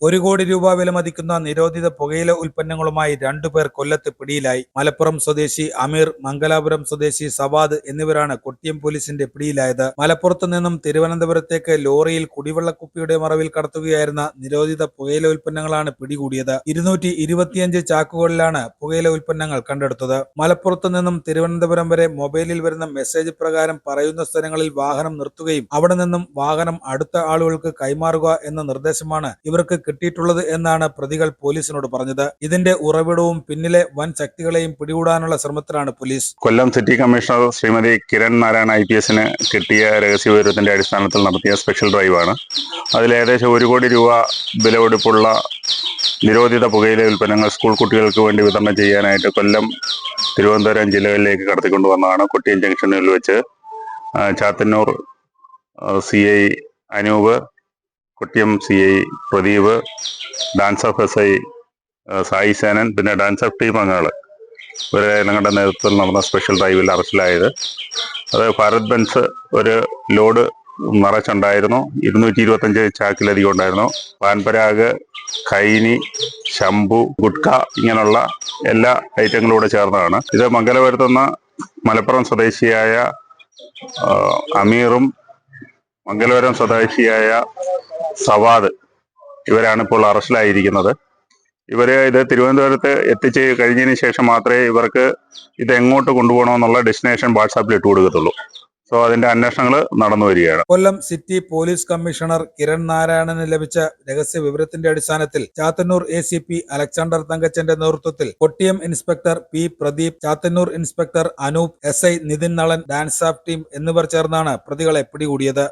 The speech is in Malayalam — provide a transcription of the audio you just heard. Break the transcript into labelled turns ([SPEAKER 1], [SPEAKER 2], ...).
[SPEAKER 1] 1 കോടി രൂപ വിലമതിക്കുന്ന നിരോധിത പുകയില ഉൽപ്പന്നങ്ങളുമായി 2 പേർ കൊല്ലത്ത് പിടിയിലായി. മലപ്പുറം സ്വദേശി അമീർ, മംഗലാപുരം സ്വദേശി സവാദ് എന്നിവരാണ് കൊട്ടിയം പോലീസിന്റെ പിടിയിലായത്. മലപ്പുറത്ത് നിന്നും തിരുവനന്തപുരത്തേക്ക് ലോറിയിൽ കുടിവെള്ളക്കുപ്പിയുടെ മറവിൽ കടത്തുകയായിരുന്ന നിരോധിത പുകയില ഉൽപ്പന്നങ്ങളാണ് പിടികൂടിയത്. 225 ചാക്കുകളിലാണ് പുകയില ഉൽപ്പന്നങ്ങൾ കണ്ടെടുത്തത്. മലപ്പുറത്ത് നിന്നും തിരുവനന്തപുരം വരെ മൊബൈലിൽ വരുന്ന മെസ്സേജ് പ്രകാരം പറയുന്ന സ്ഥലങ്ങളിൽ വാഹനം നിർത്തുകയും അവിടെ നിന്നും വാഹനം അടുത്ത ആളുകൾക്ക് കൈമാറുക എന്ന നിർദ്ദേശമാണ് ഇവർക്ക് കിട്ടിയിട്ടുള്ളത് എന്നാണ് പ്രതികൾ പോലീസിനോട് പറഞ്ഞത്. ഇതിന്റെ ഉറവിടവും പിന്നിലെ വൻ ശക്തികളെയും പിടികൂടാനുള്ള ശ്രമത്തിലാണ് പോലീസ്.
[SPEAKER 2] Kollam city commissioner Shrimati Kiran Narayana IPS കിട്ടിയ രഹസ്യ വിവരത്തിന്റെ അടിസ്ഥാനത്തിൽ നടത്തിയ സ്പെഷ്യൽ ഡ്രൈവാണ്. അതിൽ ഏകദേശം 1 കോടി രൂപ വിലപിടിപ്പുള്ള നിരോധിത പുകയില ഉൽപ്പന്നങ്ങൾ സ്കൂൾ കുട്ടികൾക്ക് വേണ്ടി വിതരണം ചെയ്യാനായിട്ട് കൊല്ലം, തിരുവനന്തപുരം ജില്ലകളിലേക്ക് കടത്തിക്കൊണ്ടുവന്നതാണ്. കൊട്ടിയം ജംഗ്ഷനിൽ വെച്ച് Chathannoor CI Anoop, Kottiyam CI Pradeep, dance of SI Sai Senan, പിന്നെ ഡാൻസ് ഓഫ് ടീം അംഗങ്ങൾ ഇവരെ ഞങ്ങളുടെ നേതൃത്വത്തിൽ നടന്ന സ്പെഷ്യൽ ഡ്രൈവിൽ അറസ്റ്റിലായത്. അത് ഭാരത് ബെൻസ് ഒരു ലോഡ് നിറച്ചുണ്ടായിരുന്നു. 225 ചാക്കിലധികം ഉണ്ടായിരുന്നു. പാൻപരാഗ്, ഖൈനി, ശംഭു, ഗുഡ്ക ഇങ്ങനെയുള്ള എല്ലാ ഐറ്റങ്ങളും കൂടെ ചേർന്നതാണ്. ഇത് മംഗലപുരത്തുനിന്ന് മലപ്പുറം സ്വദേശിയായ അമീറും മംഗലപുരം സ്വദേശിയായ സവാദ് ഇവരാണ് ഇപ്പോൾ അറസ്റ്റിലായിരിക്കുന്നത്. ഇത് തിരുവനന്തപുരത്ത് എത്തിച്ച് കഴിഞ്ഞതിന് ശേഷം മാത്രമേ ഇവർക്ക് ഇത് എങ്ങോട്ട് കൊണ്ടുപോകണമെന്നുള്ള ഡെസ്റ്റിനേഷൻ വാട്സാപ്പിൽ ഇട്ട് കൊടുക്കത്തുള്ളൂ. സോ അതിന്റെ അന്വേഷണങ്ങൾ നടന്നു വരികയാണ്.
[SPEAKER 1] Kollam city police commissioner Kiran നാരായണന് ലഭിച്ച രഹസ്യ വിവരത്തിന്റെ അടിസ്ഥാനത്തിൽ ചാത്തന്നൂർ ACP അലക്സാണ്ടർ തങ്കച്ചന്റെ നേതൃത്വത്തിൽ Kottiyam inspector P Pradeep, Chathannoor inspector Anoop, SI Nithin Nalan, DANSAF team എന്നിവർ ചേർന്നാണ് പ്രതികളെ പിടികൂടിയത്.